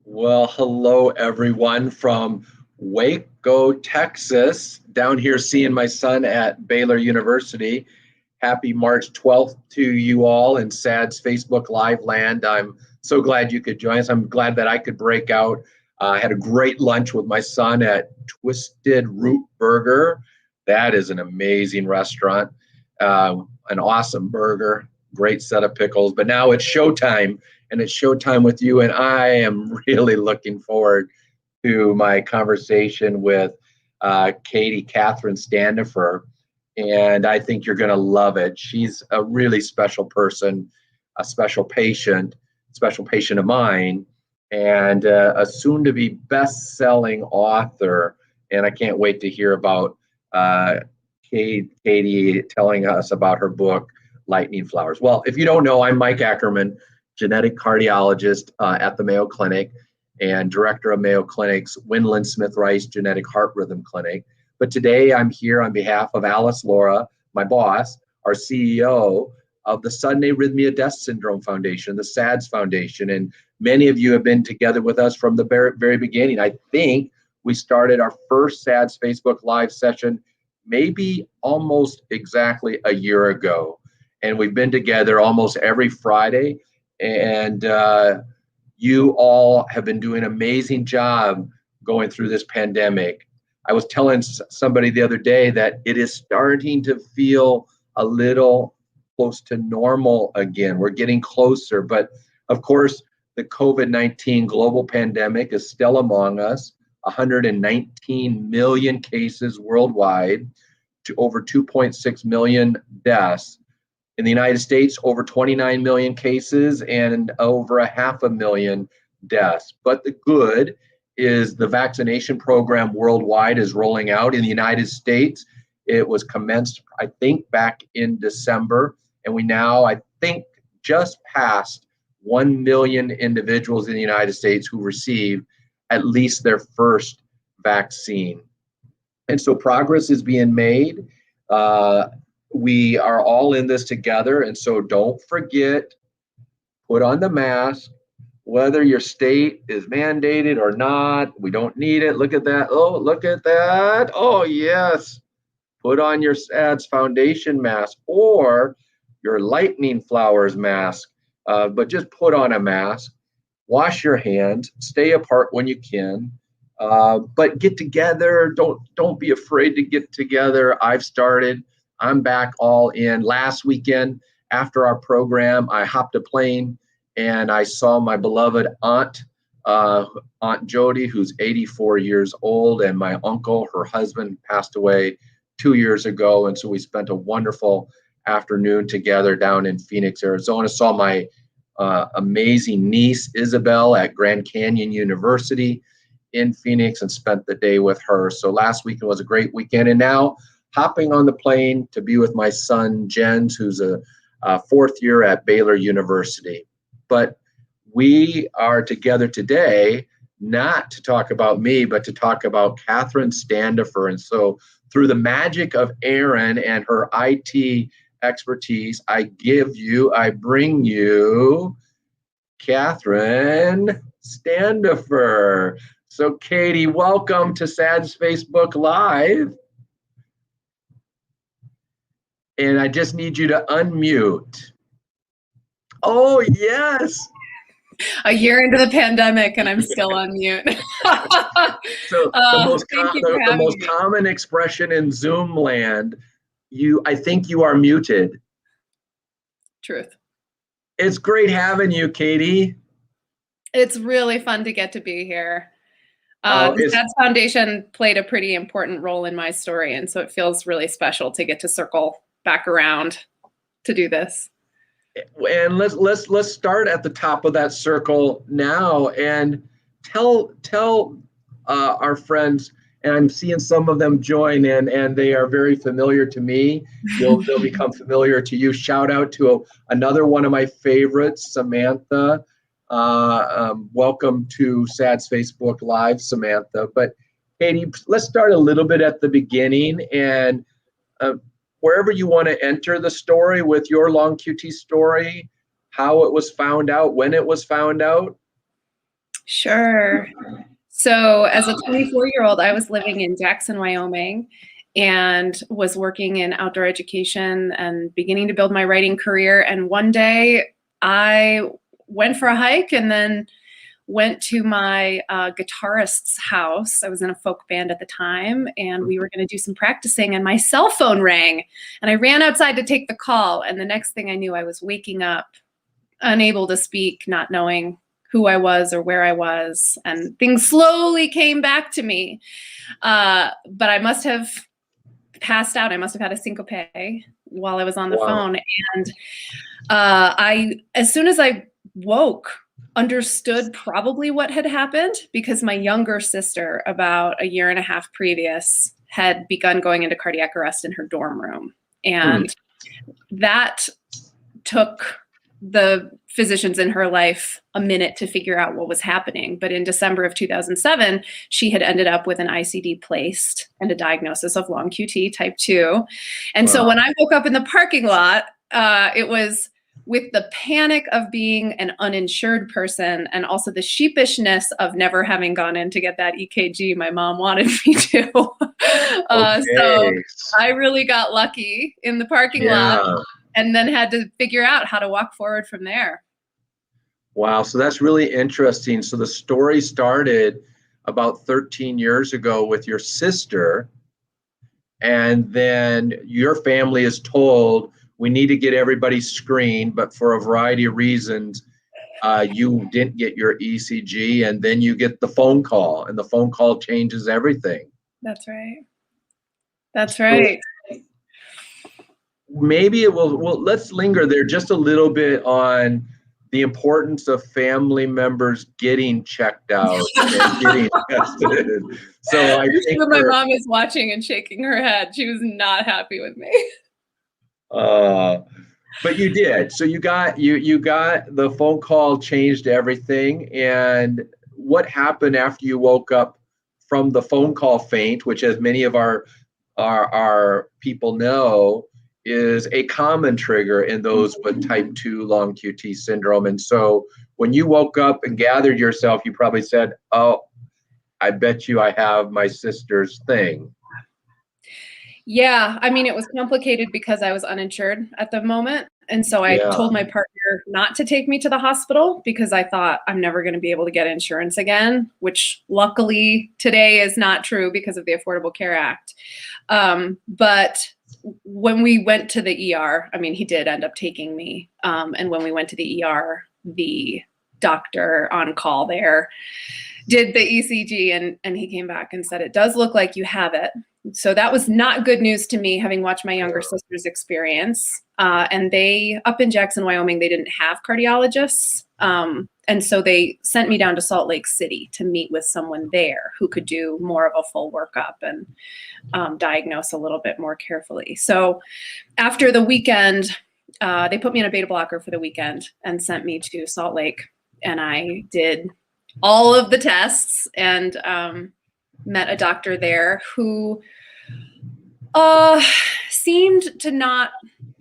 Well, hello everyone from Waco, Texas, down here seeing my son at Baylor University. Happy March 12th to you all in SADS Facebook Live land. I'm so glad you could join us. I'm glad that I could break out. I had a great lunch with my son at Twisted Root Burger. That is an amazing restaurant, an awesome burger, great set of pickles. But now it's showtime, and it's showtime with you. And I am really looking forward to my conversation with Katherine Standefer. And I think you're going to love it. She's a really special person, a special patient of mine, and a soon to be best selling author. And I can't wait to hear about Katie telling us about her book, Lightning Flowers. Well, if you don't know, I'm Mike Ackerman, genetic cardiologist at the Mayo Clinic and director of Mayo Clinic's Windland Smith Rice Genetic Heart Rhythm Clinic. But today I'm here on behalf of Alice Laura, my boss, our CEO of the Sudden Arrhythmia Death Syndrome Foundation, the SADS Foundation. And many of you have been together with us from the very beginning. I think we started our first SADS Facebook Live session maybe almost exactly a year ago. And we've been together almost every Friday. And you all have been doing an amazing job going through this pandemic. I was telling somebody the other day that it is starting to feel a little close to normal again. We're getting closer, but of course, the COVID-19 global pandemic is still among us. 119 million cases worldwide, to over 2.6 million deaths. In the United States, over 29 million cases and over 500,000 deaths. But the good is the vaccination program worldwide is rolling out. In the United States, it was commenced, I think, back in December. And we now, I think, just passed 1 million individuals in the United States who received at least their first vaccine. And so progress is being made. We are all in this together. And so don't forget, put on the mask, whether your state is mandated or not. We don't need it. Look at that. Oh, look at that. Oh, yes. Put on your SADS Foundation mask or your Lightning Flowers mask. But just put on a mask. Wash your hands. Stay apart when you can. But get together. Don't be afraid to get together. I've started. I'm back all in. Last weekend after our program, I hopped a plane and I saw my beloved aunt, Aunt Jody, who's 84 years old, and my uncle, her husband, passed away 2 years ago. And so we spent a wonderful afternoon together down in Phoenix, Arizona. Saw my amazing niece, Isabel, at Grand Canyon University in Phoenix and spent the day with her. So last weekend was a great weekend. And now hopping on the plane to be with my son, Jens, who's a fourth year at Baylor University. But we are together today, not to talk about me, but to talk about Katherine Standefer. And so through the magic of Erin and her IT expertise, I bring you Katherine Standefer. So Katie, welcome to SADS Facebook Live. And I just need you to unmute. Oh, yes. A year into the pandemic and I'm still on mute. So the most common expression in Zoom land, I think you are muted. Truth. It's great having you, Katie. It's really fun to get to be here. The SADS Foundation played a pretty important role in my story, and so it feels really special to get to circle back around to do this. And let's start at the top of that circle now and tell our friends, and I'm seeing some of them join in, and they are very familiar to me. They'll become familiar to you. Shout out to another one of my favorites, Samantha. Welcome to SADS Facebook Live, Samantha. But Katie, let's start a little bit at the beginning, and wherever you want to enter the story with your long QT story, how it was found out, when it was found out. Sure. So as a 24-year-old, I was living in Jackson, Wyoming, and was working in outdoor education and beginning to build my writing career. And one day I went for a hike and then went to my guitarist's house. I was in a folk band at the time, and we were going to do some practicing, and my cell phone rang, and I ran outside to take the call. And the next thing I knew, I was waking up, unable to speak, not knowing who I was or where I was, and things slowly came back to me. But I must have passed out. I must have had a syncope while I was on the phone. And as soon as I woke, understood probably what had happened, because my younger sister, about a year and a half previous, had begun going into cardiac arrest in her dorm room. And that took the physicians in her life a minute to figure out what was happening. But in December of 2007, she had ended up with an ICD placed and a diagnosis of long QT type 2. And so when I woke up in the parking lot, it was with the panic of being an uninsured person, and also the sheepishness of never having gone in to get that EKG my mom wanted me to. So I really got lucky in the parking lot, and then had to figure out how to walk forward from there. Wow, so that's really interesting. So the story started about 13 years ago with your sister, and then your family is told, we need to get everybody screened, but for a variety of reasons, you didn't get your ECG, and then you get the phone call, and the phone call changes everything. That's right. That's right. So maybe it will, let's linger there just a little bit on the importance of family members getting checked out and getting tested. So I think when my mom is watching and shaking her head, she was not happy with me. But you did. So you got the phone call changed everything. And what happened after you woke up from the phone call faint, which, as many of our people know, is a common trigger in those with type 2 long QT syndrome. And so when you woke up and gathered yourself, you probably said, oh, I bet you I have my sister's thing. Yeah, I mean, it was complicated because I was uninsured at the moment. And so I told my partner not to take me to the hospital, because I thought I'm never going to be able to get insurance again, which luckily today is not true because of the Affordable Care Act. But when we went to the ER, I mean, he did end up taking me. And when we went to the ER, the doctor on call there did the ECG, and he came back and said, it does look like you have it. So that was not good news to me, having watched my younger sister's experience. And they, up in Jackson, Wyoming, they didn't have cardiologists. And so they sent me down to Salt Lake City to meet with someone there who could do more of a full workup and diagnose a little bit more carefully. So after the weekend, they put me in a beta blocker for the weekend and sent me to Salt Lake. And I did all of the tests and met a doctor there who seemed to not,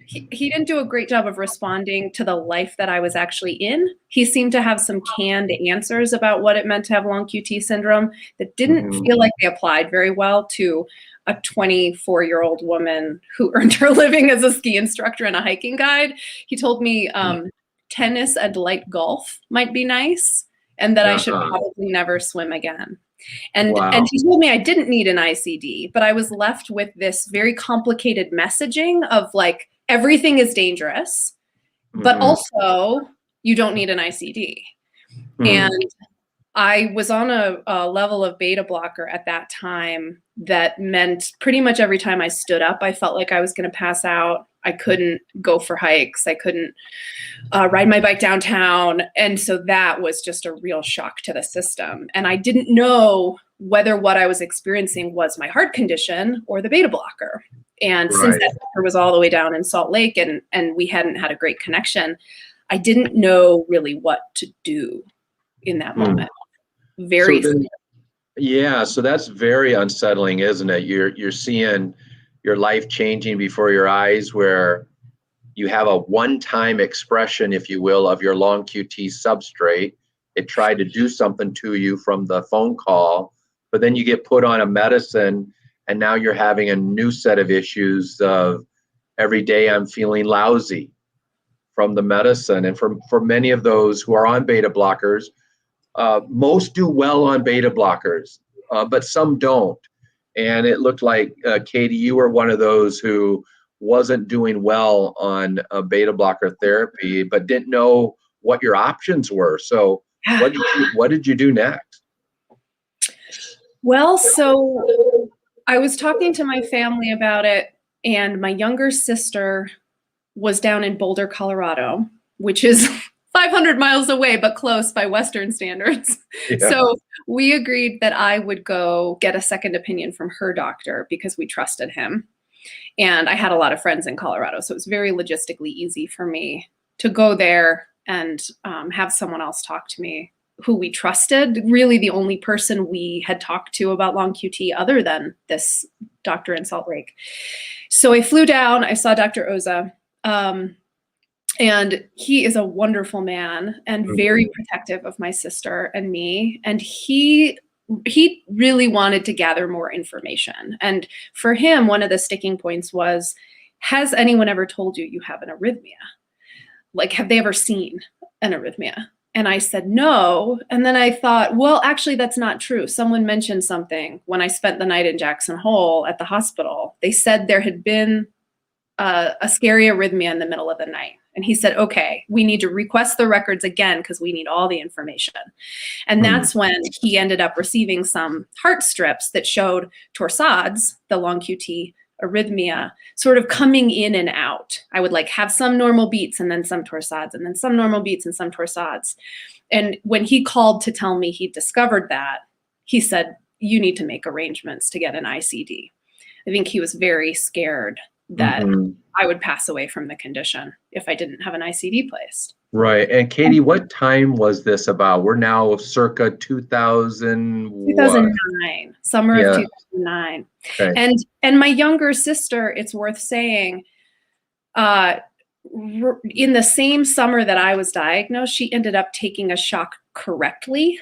he didn't do a great job of responding to the life that I was actually in. He seemed to have some canned answers about what it meant to have long QT syndrome that didn't feel like they applied very well to a 24-year-old woman who earned her living as a ski instructor and a hiking guide. He told me tennis and light golf might be nice, and that I should probably never swim again. And he told me I didn't need an ICD, but I was left with this very complicated messaging of like, everything is dangerous, but also you don't need an ICD. And I was on a level of beta blocker at that time that meant pretty much every time I stood up, I felt like I was going to pass out. I couldn't go for hikes. I couldn't ride my bike downtown. And so that was just a real shock to the system. And I didn't know whether what I was experiencing was my heart condition or the beta blocker. And since that doctor was all the way down in Salt Lake and we hadn't had a great connection, I didn't know really what to do in that moment. So that's very unsettling, isn't it? You're seeing your life changing before your eyes, where you have a one-time expression, if you will, of your long QT substrate. it tried to do something to you from the phone call, but then you get put on a medicine and now you're having a new set of issues of every day I'm feeling lousy from the medicine. And for many of those who are on beta blockers, most do well on beta blockers, but some don't. And it looked like, Katie, you were one of those who wasn't doing well on a beta blocker therapy, but didn't know what your options were. So what did you do next? Well, so I was talking to my family about it, and my younger sister was down in Boulder, Colorado, which is 500 miles away, but close by Western standards. Yeah. So we agreed that I would go get a second opinion from her doctor because we trusted him. And I had a lot of friends in Colorado, so it was very logistically easy for me to go there and have someone else talk to me who we trusted. Really the only person we had talked to about long QT other than this doctor in Salt Lake. So I flew down, I saw Dr. Oza, and he is a wonderful man and very protective of my sister and me. And he really wanted to gather more information. And for him, one of the sticking points was, has anyone ever told you you have an arrhythmia? Like, have they ever seen an arrhythmia? And I said, no. And then I thought, well, actually, that's not true. Someone mentioned something when I spent the night in Jackson Hole at the hospital. They said there had been a scary arrhythmia in the middle of the night. And he said, okay, we need to request the records again because we need all the information. And that's when he ended up receiving some heart strips that showed torsades, the long QT arrhythmia, sort of coming in and out. I would like have some normal beats and then some torsades and then some normal beats and some torsades. And when he called to tell me he discovered that, he said, you need to make arrangements to get an ICD. I think he was very scared that I would pass away from the condition if I didn't have an ICD placed. Right. And Katie, what time was this about? We're now circa 2009, summer of 2009. Okay. And my younger sister, it's worth saying, in the same summer that I was diagnosed, she ended up taking a shock correctly.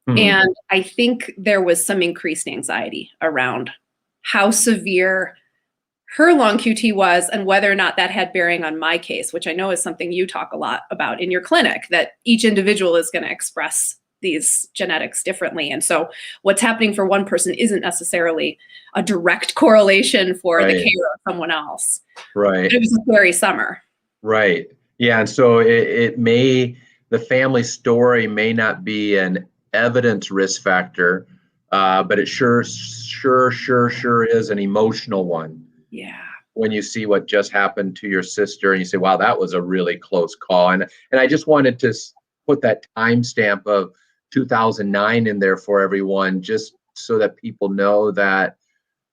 And I think there was some increased anxiety around how severe her long QT was and whether or not that had bearing on my case, which I know is something you talk a lot about in your clinic, that each individual is going to express these genetics differently. And so what's happening for one person isn't necessarily a direct correlation for the care of someone else. Right. It was a scary summer. Right. Yeah. And so the family story may not be an evidence risk factor, but it sure is an emotional one. Yeah. When you see what just happened to your sister and you say, wow, that was a really close call. And I just wanted to put that timestamp of 2009 in there for everyone, just so that people know that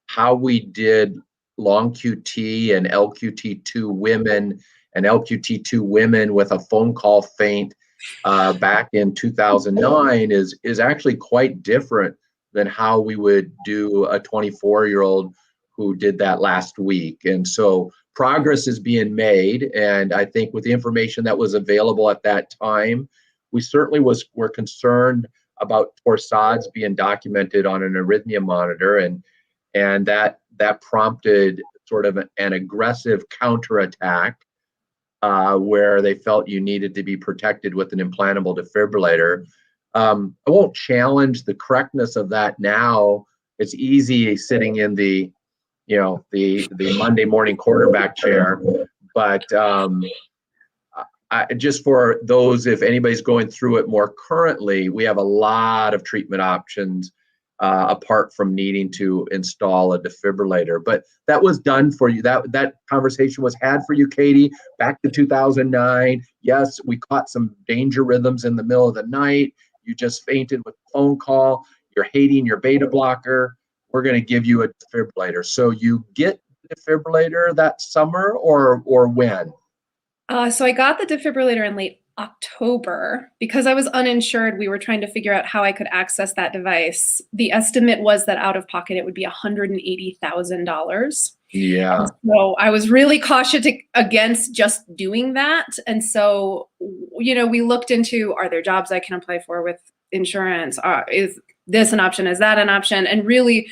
how we did long QT and LQT2 women and LQT2 women with a phone call faint back in 2009 is actually quite different than how we would do a 24-year-old who did that last week. And so progress is being made. And I think with the information that was available at that time, we certainly were concerned about torsades being documented on an arrhythmia monitor. And that prompted sort of an aggressive counterattack where they felt you needed to be protected with an implantable defibrillator. I won't challenge the correctness of that now. It's easy sitting in the Monday morning quarterback chair, but just for those, if anybody's going through it more currently, we have a lot of treatment options apart from needing to install a defibrillator. But that was done for you. That conversation was had for you, Katie, back to 2009. Yes, we caught some danger rhythms in the middle of the night. You just fainted with a phone call. You're hating your beta blocker. We're going to give you a defibrillator. So you get the defibrillator that summer or when? So I got the defibrillator in late October because I was uninsured. We were trying to figure out how I could access that device. The estimate was that out of pocket, it would be $180,000. Yeah. And so I was really cautious against just doing that. And so, we looked into, are there jobs I can apply for with insurance? Is this an option? Is that an option? And really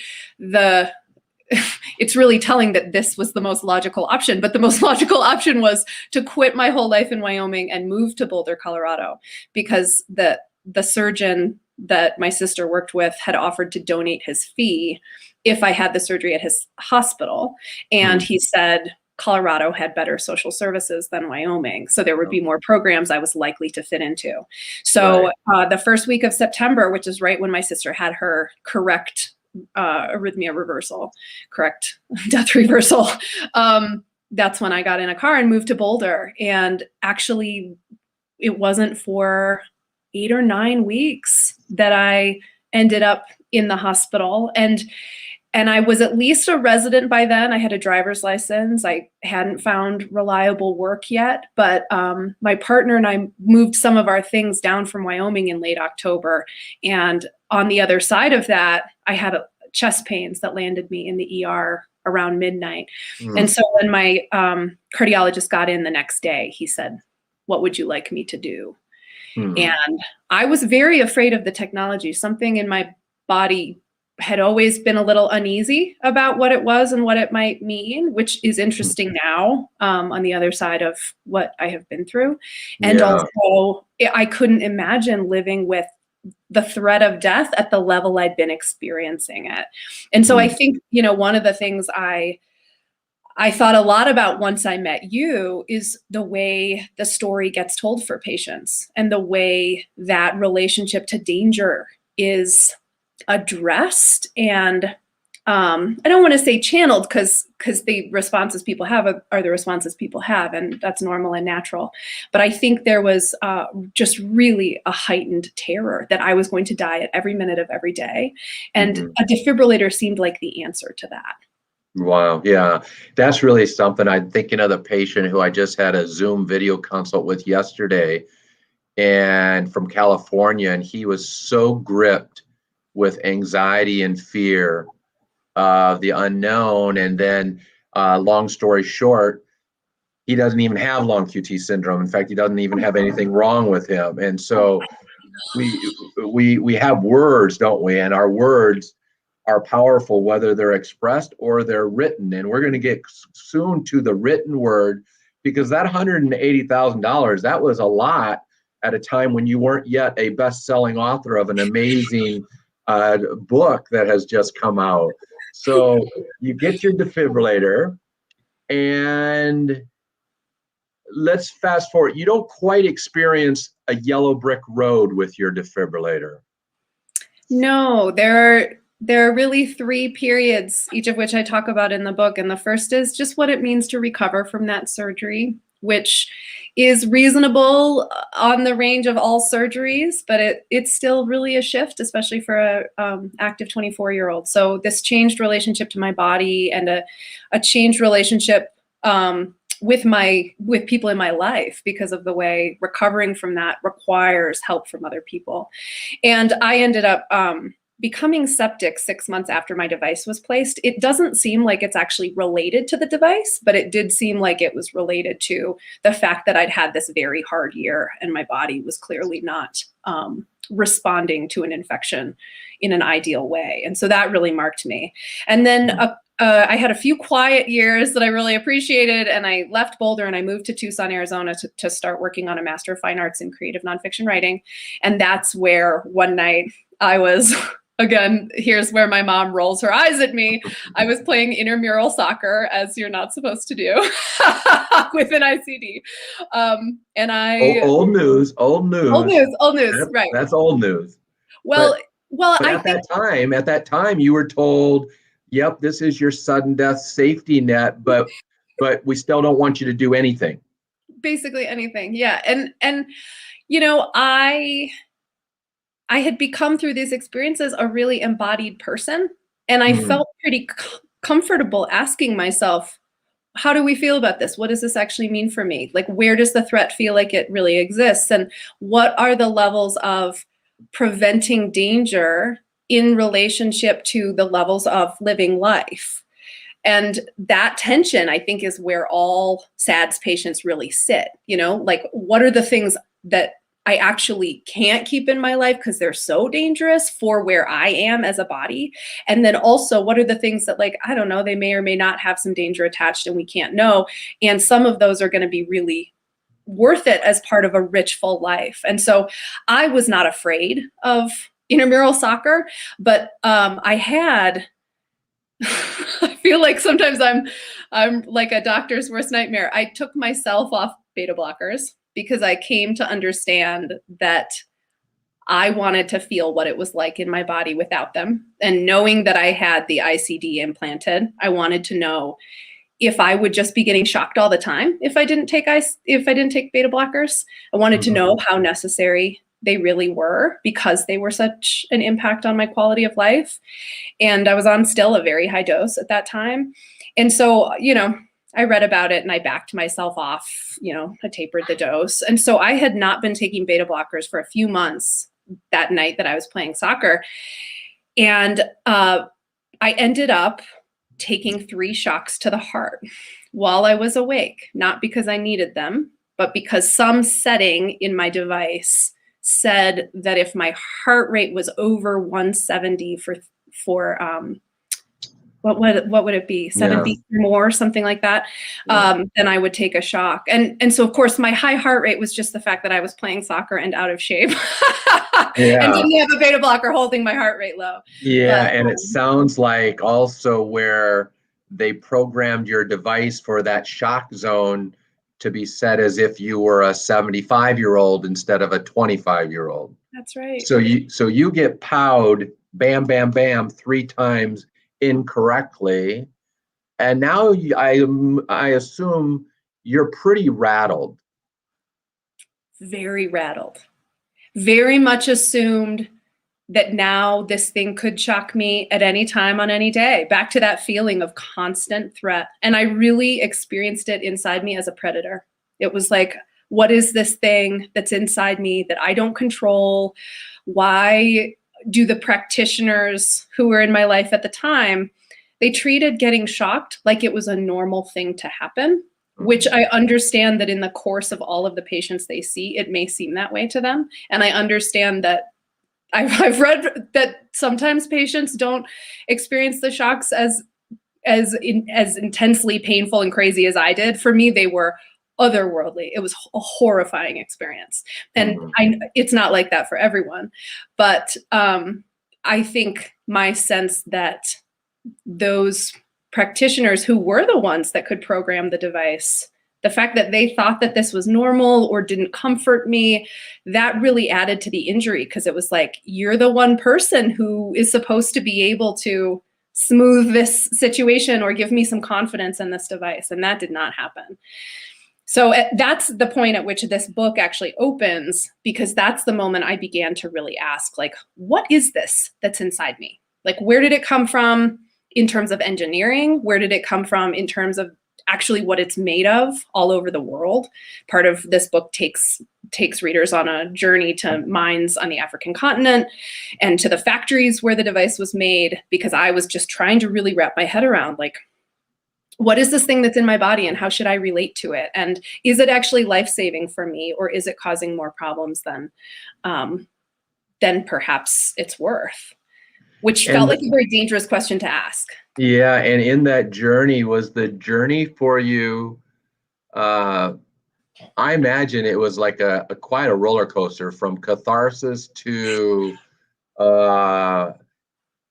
it's really telling that this was the most logical option, but the most logical option was to quit my whole life in Wyoming and move to Boulder, Colorado, because the surgeon that my sister worked with had offered to donate his fee if I had the surgery at his hospital. And he said Colorado had better social services than Wyoming, so there would be more programs I was likely to fit into. So the first week of September, which is right when my sister had her correct arrhythmia reversal, correct death reversal, that's when I got in a car and moved to Boulder. And actually, it wasn't for 8 or 9 weeks that I ended up in the hospital. And I was at least a resident by then. I had a driver's license. I hadn't found reliable work yet, but my partner and I moved some of our things down from Wyoming in late October. And on the other side of that, I had chest pains that landed me in the ER around midnight. And so when my cardiologist got in the next day, he said, "What would you like me to do?" And I was very afraid of the technology. Something in my body had always been a little uneasy about what it was and what it might mean, which is interesting now, on the other side of what I have been through. And also, I couldn't imagine living with the threat of death at the level I'd been experiencing it. And so I think, one of the things I thought a lot about once I met you is the way the story gets told for patients and the way that relationship to danger is addressed. And I don't want to say channeled, because the responses people have are the responses people have, and that's normal and natural. But I think there was just really a heightened terror that I was going to die at every minute of every day. And a defibrillator seemed like the answer to that. Wow. Yeah. That's really something. I'm thinking of the patient who I just had a Zoom video consult with yesterday, and from California, and he was so gripped with anxiety and fear of the unknown. And then, long story short, he doesn't even have long QT syndrome. In fact, he doesn't even have anything wrong with him. And so we have words, don't we? And our words are powerful, whether they're expressed or they're written. And we're going to get soon to the written word, because that $180,000, that was a lot at a time when you weren't yet a best-selling author of an amazing book that has just come out. So you get your defibrillator, and let's fast forward. You don't quite experience a yellow brick road with your defibrillator. No, there are really 3 periods, each of which I talk about in the book. And the first is just what it means to recover from that surgery, which is reasonable on the range of all surgeries, but it's still really a shift, especially for a active 24-year-old. So this changed relationship to my body, and a changed relationship with people in my life, because of the way recovering from that requires help from other people. And I ended up becoming septic 6 months after my device was placed. It doesn't seem like it's actually related to the device, but it did seem like it was related to the fact that I'd had this very hard year and my body was clearly not responding to an infection in an ideal way. And so that really marked me. And then I had a few quiet years that I really appreciated, and I left Boulder and I moved to Tucson, Arizona to start working on a Master of Fine Arts in creative nonfiction writing. And that's where one night I was, again, here's where my mom rolls her eyes at me. I was playing intramural soccer, as you're not supposed to do, with an ICD. And I... Old news, right. That's old news. Well, but at that time, you were told, yep, this is your sudden death safety net, but we still don't want you to do anything. Basically anything, yeah. And I had become, through these experiences, a really embodied person, and I felt pretty comfortable asking myself, how do we feel about this? What does this actually mean for me? Like, where does the threat feel like it really exists? And what are the levels of preventing danger in relationship to the levels of living life? And that tension, I think, is where all SADS patients really sit. You know, like, what are the things that I actually can't keep in my life because they're so dangerous for where I am as a body? And then also, what are the things that, like, I don't know, they may or may not have some danger attached and we can't know. And some of those are going to be really worth it as part of a rich, full life. And so I was not afraid of intramural soccer, but I had, I feel like sometimes I'm like a doctor's worst nightmare. I took myself off beta blockers because I came to understand that I wanted to feel what it was like in my body without them. And knowing that I had the ICD implanted, I wanted to know if I would just be getting shocked all the time if I didn't take beta blockers. I wanted to know how necessary they really were because they were such an impact on my quality of life. And I was on still a very high dose at that time. And so, you know, I read about it and I backed myself off, you know, I tapered the dose. And so I had not been taking beta blockers for a few months that night that I was playing soccer. And I ended up taking 3 shocks to the heart while I was awake, not because I needed them, but because some setting in my device said that if my heart rate was over 170 for what would it be? 7 beats or more, something like that. Then I would take a shock. And so of course my high heart rate was just the fact that I was playing soccer and out of shape. And didn't have a beta blocker holding my heart rate low. Yeah, and it sounds like also where they programmed your device for that shock zone to be set as if you were a 75-year-old instead of a 25-year-old. That's right. So you get POW'd, bam, bam, bam, 3 times incorrectly, and now I assume you're pretty rattled. Very rattled. Very much assumed that now this thing could shock me at any time on any day. Back to that feeling of constant threat. And I really experienced it inside me as a predator. It was like, what is this thing that's inside me that I don't control? Why do the practitioners who were in my life at the time, they treated getting shocked like it was a normal thing to happen, which I understand that in the course of all of the patients they see, it may seem that way to them. And I understand that I've read that sometimes patients don't experience the shocks as intensely painful and crazy as I did. For me, they were otherworldly. It was a horrifying experience. And it's not like that for everyone. But I think my sense that those practitioners who were the ones that could program the device, the fact that they thought that this was normal or didn't comfort me, that really added to the injury, because it was like, you're the one person who is supposed to be able to smooth this situation or give me some confidence in this device. And that did not happen. So that's the point at which this book actually opens, because that's the moment I began to really ask, like, what is this that's inside me? Like, where did it come from in terms of engineering? Where did it come from in terms of actually what it's made of all over the world? Part of this book takes readers on a journey to mines on the African continent and to the factories where the device was made, because I was just trying to really wrap my head around, like, what is this thing that's in my body and how should I relate to it? And is it actually life-saving for me, or is it causing more problems than perhaps it's worth? Which felt like a very dangerous question to ask. Yeah, and in that journey, was the journey for you, I imagine it was like quite a roller coaster, from catharsis to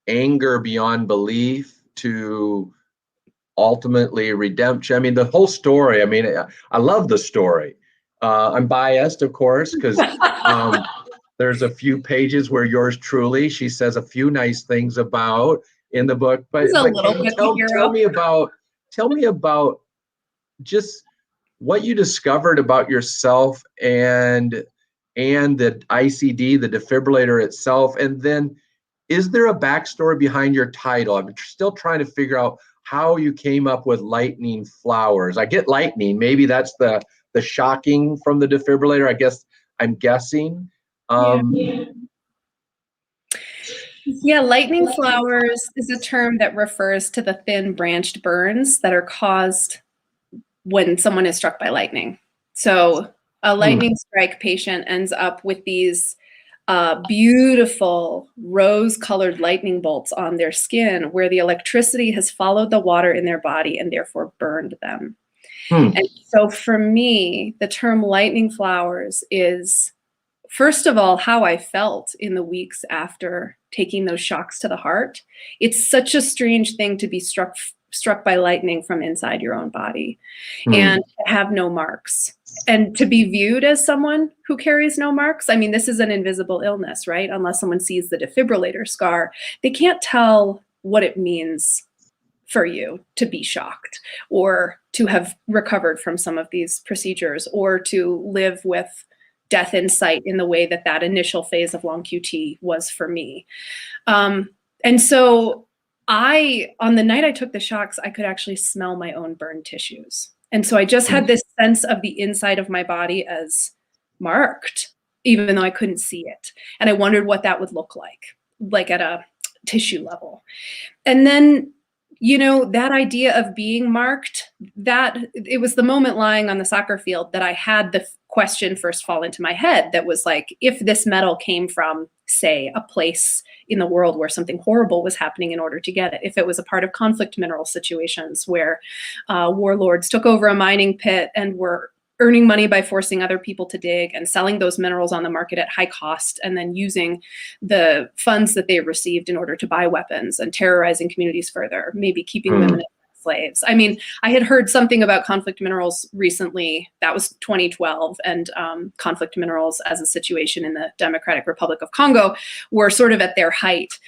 anger beyond belief to ultimately redemption. I mean, the whole story, I mean, I love the story. I'm biased, of course, because there's a few pages where yours truly, she says a few nice things about in the book, but tell me about just what you discovered about yourself and the ICD, the defibrillator itself. And then, is there a backstory behind your title? I'm still trying to figure out how you came up with lightning flowers. I get lightning, maybe that's the shocking from the defibrillator, I'm guessing. Yeah, lightning flowers is a term that refers to the thin branched burns that are caused when someone is struck by lightning. So a lightning strike patient ends up with these beautiful rose-colored lightning bolts on their skin where the electricity has followed the water in their body and therefore burned them. And so for me, the term lightning flowers is, first of all, how I felt in the weeks after taking those shocks to the heart. It's such a strange thing to be struck by lightning from inside your own body and to have no marks and to be viewed as someone who carries no marks. I mean, this is an invisible illness, right? Unless someone sees the defibrillator scar, they can't tell what it means for you to be shocked or to have recovered from some of these procedures or to live with death in sight in the way that that initial phase of long QT was for me. And so on the night I took the shocks, I could actually smell my own burned tissues. And so I just had this sense of the inside of my body as marked, even though I couldn't see it. And I wondered what that would look like at a tissue level. And then, you know, that idea of being marked, that it was the moment lying on the soccer field that I had the question first fall into my head that was like, if this medal came from, say, a place in the world where something horrible was happening in order to get it, if it was a part of conflict mineral situations where warlords took over a mining pit and were earning money by forcing other people to dig and selling those minerals on the market at high cost and then using the funds that they received in order to buy weapons and terrorizing communities further, maybe keeping women as slaves. I mean, I had heard something about conflict minerals recently, that was 2012, and conflict minerals as a situation in the Democratic Republic of Congo were sort of at their height.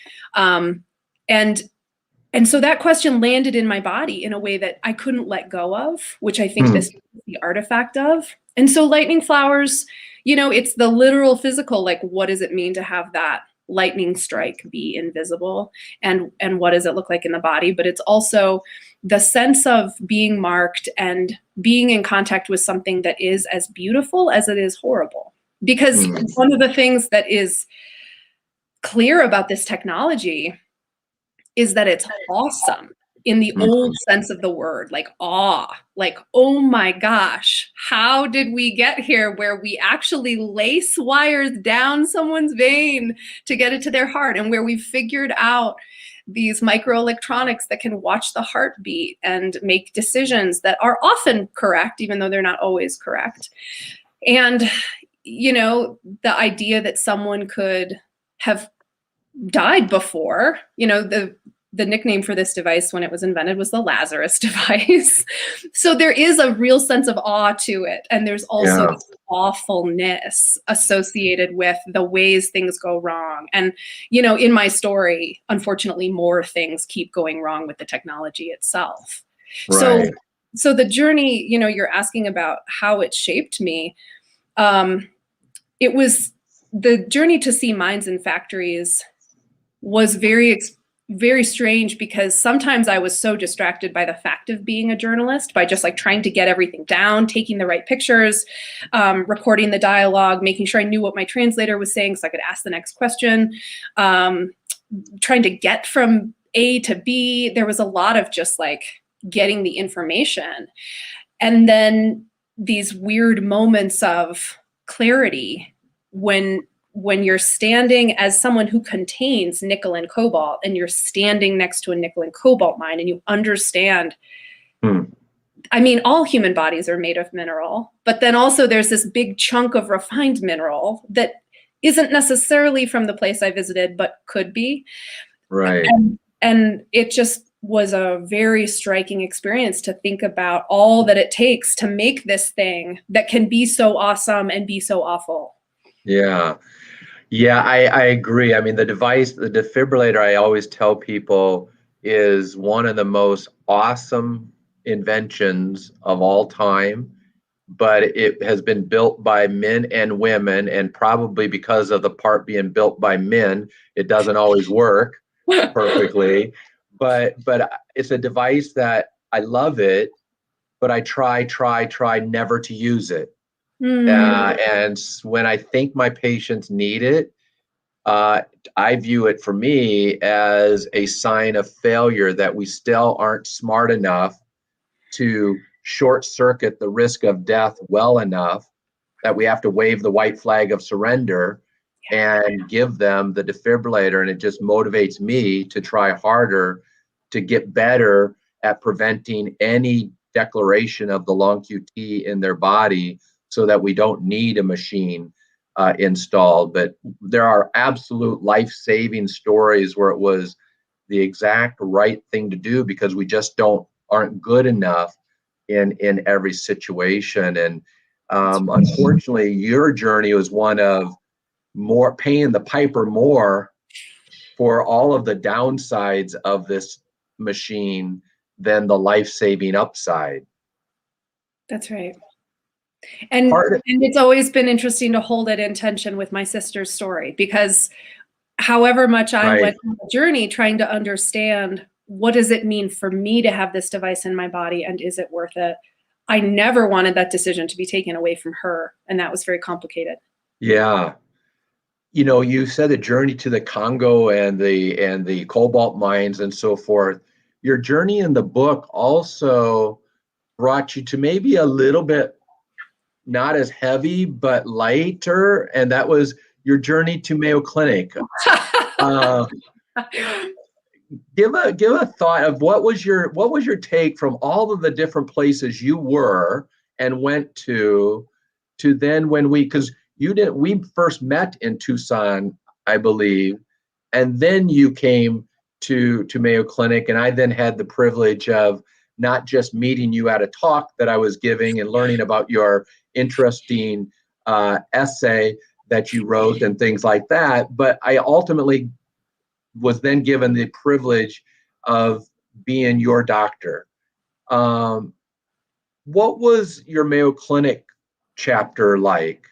And so that question landed in my body in a way that I couldn't let go of, which I think this is the artifact of. And so lightning flowers, you know, it's the literal physical, like what does it mean to have that lightning strike be invisible? And what does it look like in the body? But it's also the sense of being marked and being in contact with something that is as beautiful as it is horrible. Because one of the things that is clear about this technology is that it's awesome in the old sense of the word, like awe, like, oh my gosh, how did we get here where we actually lace wires down someone's vein to get it to their heart, and where we figured out these microelectronics that can watch the heartbeat and make decisions that are often correct, even though they're not always correct. And, you know, the idea that someone could have died before, you know, the nickname for this device when it was invented was the Lazarus device. So there is a real sense of awe to it. And there's also this awfulness associated with the ways things go wrong. And, you know, in my story, unfortunately, more things keep going wrong with the technology itself. Right. So the journey, you know, you're asking about how it shaped me. It was the journey to see mines and factories was very strange, because sometimes I was so distracted by the fact of being a journalist, by just like trying to get everything down, taking the right pictures, recording the dialogue, making sure I knew what my translator was saying so I could ask the next question, trying to get from A to B. There was a lot of just like getting the information. And then these weird moments of clarity when you're standing as someone who contains nickel and cobalt, and you're standing next to a nickel and cobalt mine, and you understand, I mean, all human bodies are made of mineral, but then also there's this big chunk of refined mineral that isn't necessarily from the place I visited, but could be. Right. And it just was a very striking experience to think about all that it takes to make this thing that can be so awesome and be so awful. Yeah. Yeah, I agree. I mean, the device, the defibrillator, I always tell people is one of the most awesome inventions of all time, but it has been built by men and women, and probably because of the part being built by men, it doesn't always work perfectly. But it's a device that I love it, but I try never to use it. And when I think my patients need it, I view it for me as a sign of failure, that we still aren't smart enough to short circuit the risk of death well enough that we have to wave the white flag of surrender and give them the defibrillator. And it just motivates me to try harder to get better at preventing any declaration of the long QT in their body, so that we don't need a machine installed. But there are absolute life-saving stories where it was the exact right thing to do, because we just aren't good enough in every situation. And unfortunately, your journey was one of more paying the piper more for all of the downsides of this machine than the life-saving upside. That's right. And it's always been interesting to hold it in tension with my sister's story, because however much I went on the journey trying to understand what does it mean for me to have this device in my body, and is it worth it, I never wanted that decision to be taken away from her, and that was very complicated. Yeah. You know, you said the journey to the Congo and the cobalt mines and so forth. Your journey in the book also brought you to maybe a little bit not as heavy but lighter, and that was your journey to Mayo Clinic. Give a thought of what was your take from all of the different places you were and went to then when because we first met in Tucson, I believe, and then you came to Mayo Clinic, and I then had the privilege of not just meeting you at a talk that I was giving and learning about your interesting essay that you wrote and things like that, but I ultimately was then given the privilege of being your doctor. What was your Mayo Clinic chapter like?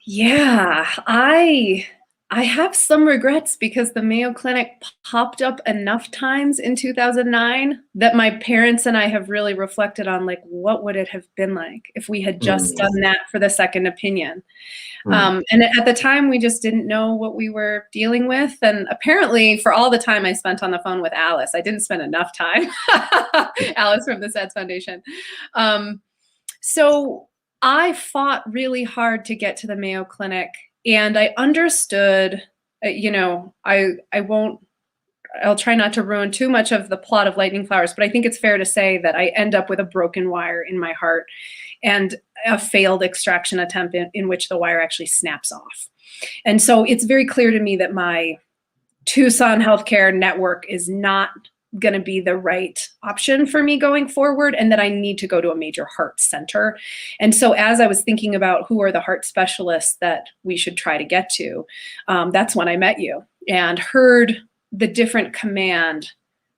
Yeah, I have some regrets, because the Mayo Clinic popped up enough times in 2009 that my parents and I have really reflected on, like, what would it have been like if we had just done that for the second opinion. And at the time, we just didn't know what we were dealing with. And apparently, for all the time I spent on the phone with Alice, I didn't spend enough time. Alice from the SADS Foundation. So I fought really hard to get to the Mayo Clinic, and I understood, I'll try not to ruin too much of the plot of Lightning Flowers, but I think it's fair to say that I end up with a broken wire in my heart and a failed extraction attempt in which the wire actually snaps off. And so it's very clear to me that my Tucson healthcare network is not going to be the right option for me going forward, and that I need to go to a major heart center. And so as I was thinking about who are the heart specialists that we should try to get to, that's when I met you and heard the different command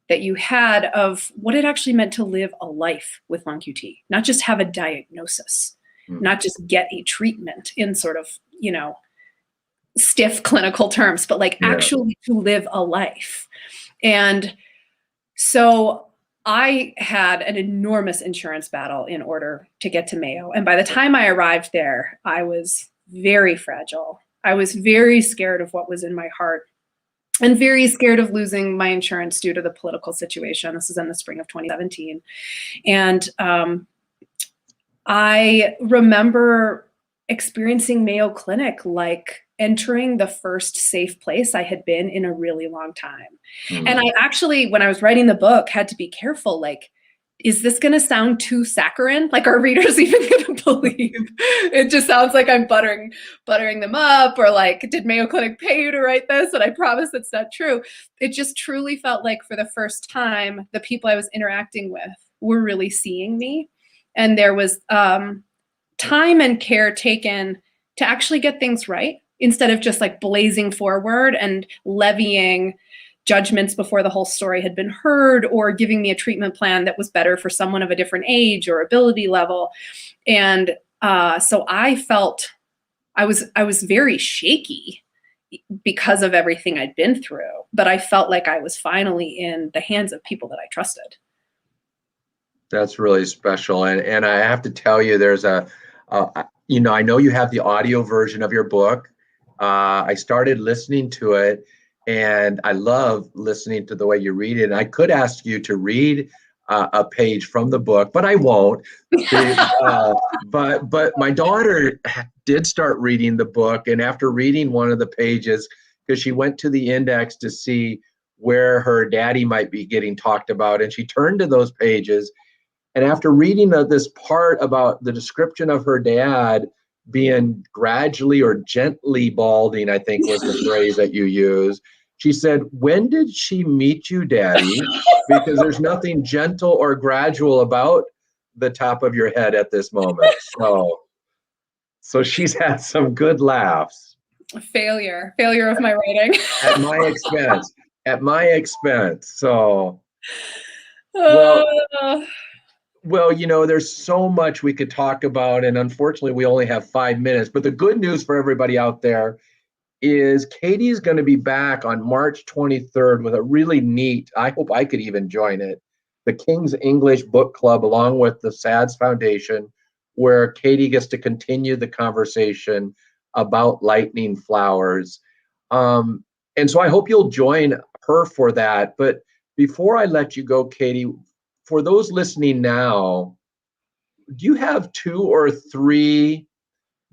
that you had of what it actually meant to live a life with long QT, not just have a diagnosis, not just get a treatment in sort of, stiff clinical terms, but like actually to live a life. And so I had an enormous insurance battle in order to get to Mayo. And by the time I arrived there, I was very fragile. I was very scared of what was in my heart, and very scared of losing my insurance due to the political situation. This is in the spring of 2017. And I remember experiencing Mayo Clinic like entering the first safe place I had been in a really long time. And I actually, when I was writing the book, had to be careful, like, is this going to sound too saccharine? Like, are readers even going to believe? It just sounds like I'm buttering them up, or like, did Mayo Clinic pay you to write this? And I promise it's not true. It just truly felt like for the first time, the people I was interacting with were really seeing me. And there was time and care taken to actually get things right, instead of just like blazing forward and levying judgments before the whole story had been heard, or giving me a treatment plan that was better for someone of a different age or ability level. And so I felt I was very shaky because of everything I'd been through, but I felt like I was finally in the hands of people that I trusted. That's really special. And I have to tell you, there's I know you have the audio version of your book, I started listening to it, and I love listening to the way you read it. And I could ask you to read a page from the book, but I won't. But my daughter did start reading the book, and after reading one of the pages, because she went to the index to see where her daddy might be getting talked about, and she turned to those pages, and after reading this part about the description of her dad being gradually or gently balding, I think was the phrase that you used, she said, "When did she meet you, Daddy? Because there's nothing gentle or gradual about the top of your head at this moment." So she's had some good laughs. Failure of my writing. At my expense. At my expense. So, well, there's so much we could talk about, and unfortunately, we only have 5 minutes. But the good news for everybody out there is Katie's going to be back on March 23rd with a really neat, I hope I could even join it, the King's English Book Club, along with the SADS Foundation, where Katie gets to continue the conversation about lightning flowers. And so I hope you'll join her for that. But before I let you go, Katie, for those listening now, do you have 2 or 3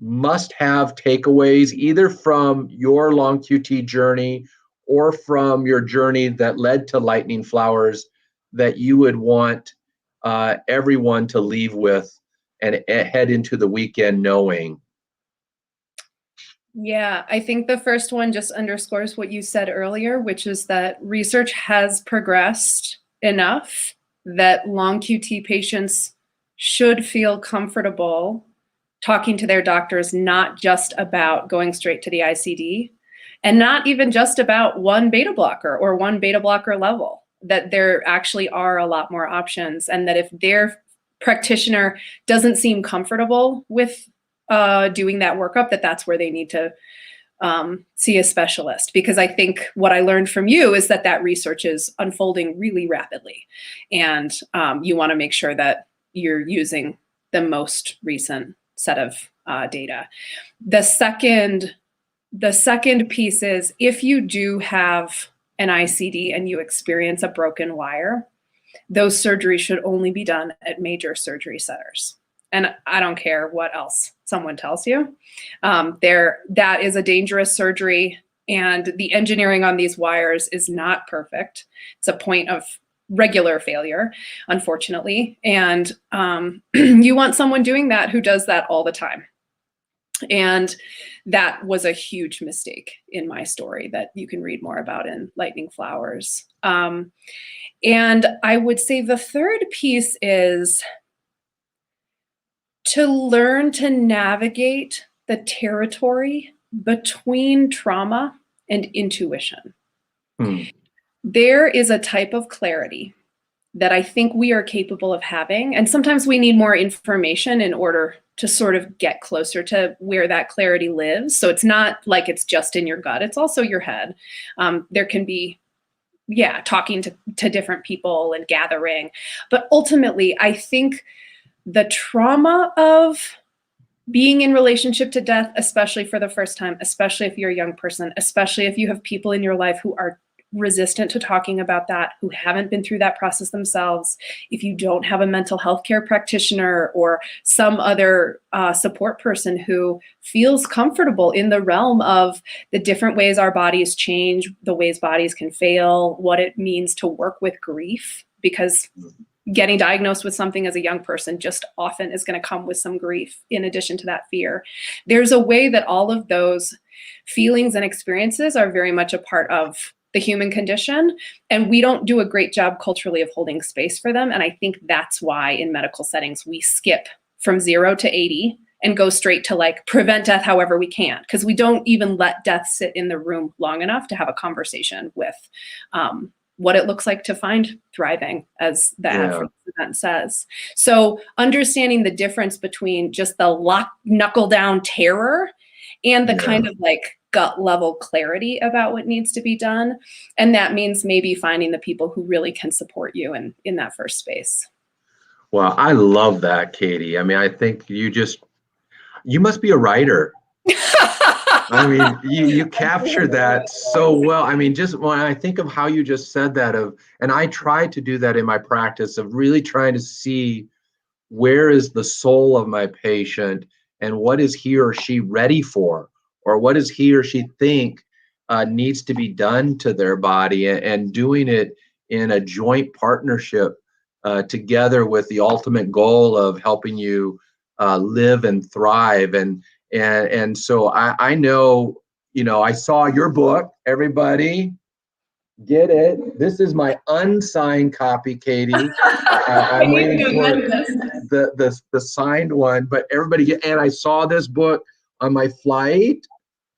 must-have takeaways, either from your long QT journey or from your journey that led to lightning flowers, that you would want everyone to leave with and head into the weekend knowing? Yeah, I think the first one just underscores what you said earlier, which is that research has progressed enough that long QT patients should feel comfortable talking to their doctors, not just about going straight to the ICD, and not even just about one beta blocker or one beta blocker level, that there actually are a lot more options, and that if their practitioner doesn't seem comfortable with doing that workup, that's where they need to see a specialist. Because I think what I learned from you is that research is unfolding really rapidly, and you want to make sure that you're using the most recent set of data. The second piece is, if you do have an ICD and you experience a broken wire, those surgeries should only be done at major surgery centers. And I don't care what else someone tells you. That is a dangerous surgery, and the engineering on these wires is not perfect. It's a point of regular failure, unfortunately. And you want someone doing that who does that all the time. And that was a huge mistake in my story that you can read more about in Lightning Flowers. And I would say the third piece is to learn to navigate the territory between trauma and intuition. There is a type of clarity that I think we are capable of having, and sometimes we need more information in order to sort of get closer to where that clarity lives. So it's not like it's just in your gut, it's also your head. There can be, talking to different people and gathering. But ultimately, I think the trauma of being in relationship to death, especially for the first time, especially if you're a young person, especially if you have people in your life who are resistant to talking about that, who haven't been through that process themselves, if you don't have a mental health care practitioner or some other support person who feels comfortable in the realm of the different ways our bodies change, the ways bodies can fail, what it means to work with grief, because getting diagnosed with something as a young person just often is going to come with some grief in addition to that fear. There's a way that all of those feelings and experiences are very much a part of the human condition, and we don't do a great job culturally of holding space for them. And I think that's why in medical settings we skip from 0 to 80 and go straight to like prevent death however we can, because we don't even let death sit in the room long enough to have a conversation with what it looks like to find thriving, as the ad for this event says. So understanding the difference between just the knuckle down terror and the kind of like gut level clarity about what needs to be done. And that means maybe finding the people who really can support you in that first space. Well, I love that, Katie. I mean, I think you must be a writer. I mean, you captured that so well. I mean, just when I think of how you just said that and I try to do that in my practice of really trying to see where is the soul of my patient and what is he or she ready for, or what does he or she think needs to be done to their body, and doing it in a joint partnership together with the ultimate goal of helping you live and thrive. And so I know, I saw your book, everybody. Get it? This is my unsigned copy, Katie. I'm waiting for the signed one, but everybody get. And I saw this book on my flight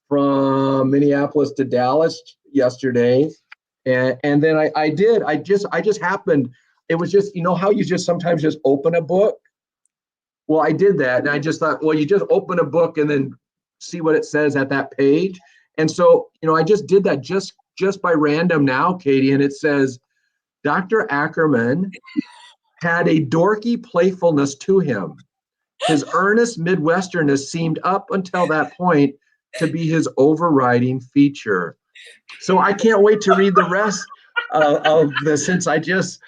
from Minneapolis to Dallas yesterday, and then I just happened. It was just, how you just sometimes just open a book. Well, I did that, and I just thought, well, you just open a book and then see what it says at that page. And so, I just did that just by random now, Katie, and it says, Dr. Ackerman had a dorky playfulness to him. His earnest Midwesternness seemed up until that point to be his overriding feature. So I can't wait to read the rest of this, since I just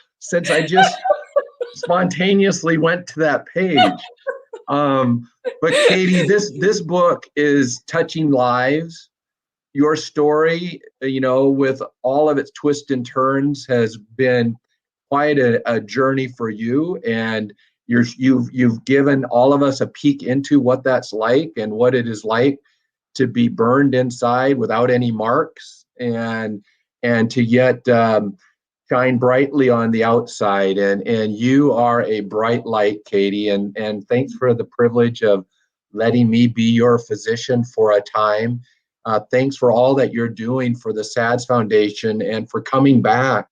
spontaneously went to that page. But Katie, this book is touching lives. Your story, with all of its twists and turns, has been quite a journey for you, and you've given all of us a peek into what that's like and what it is like to be burned inside without any marks, and to yet shine brightly on the outside. And you are a bright light, Katie, and thanks for the privilege of letting me be your physician for a time. Thanks for all that you're doing for the SADS Foundation, and for coming back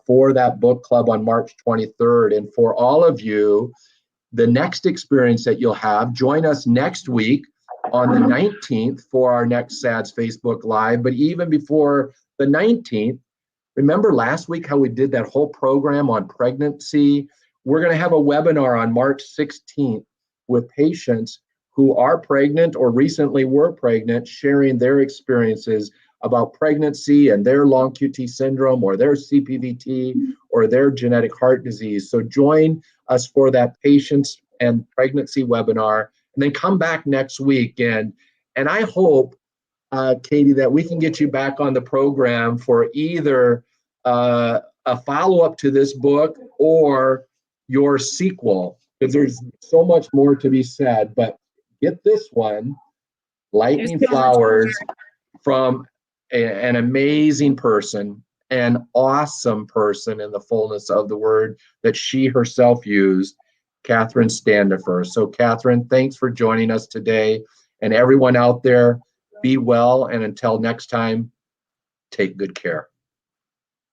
for that book club on March 23rd. And for all of you, the next experience that you'll have, join us next week on the 19th for our next SADS Facebook Live. But even before the 19th, remember last week how we did that whole program on pregnancy? We're going to have a webinar on March 16th with patients who are pregnant or recently were pregnant, sharing their experiences about pregnancy and their long QT syndrome, or their CPVT, or their genetic heart disease. So join us for that patients and pregnancy webinar, and then come back next week. And I hope, Katie, that we can get you back on the program for either a follow-up to this book or your sequel, because there's so much more to be said. But get this one, Lightning Flowers, from an amazing person, an awesome person in the fullness of the word that she herself used, Katherine Standefer. So Katherine, thanks for joining us today. And everyone out there, be well, and until next time, take good care.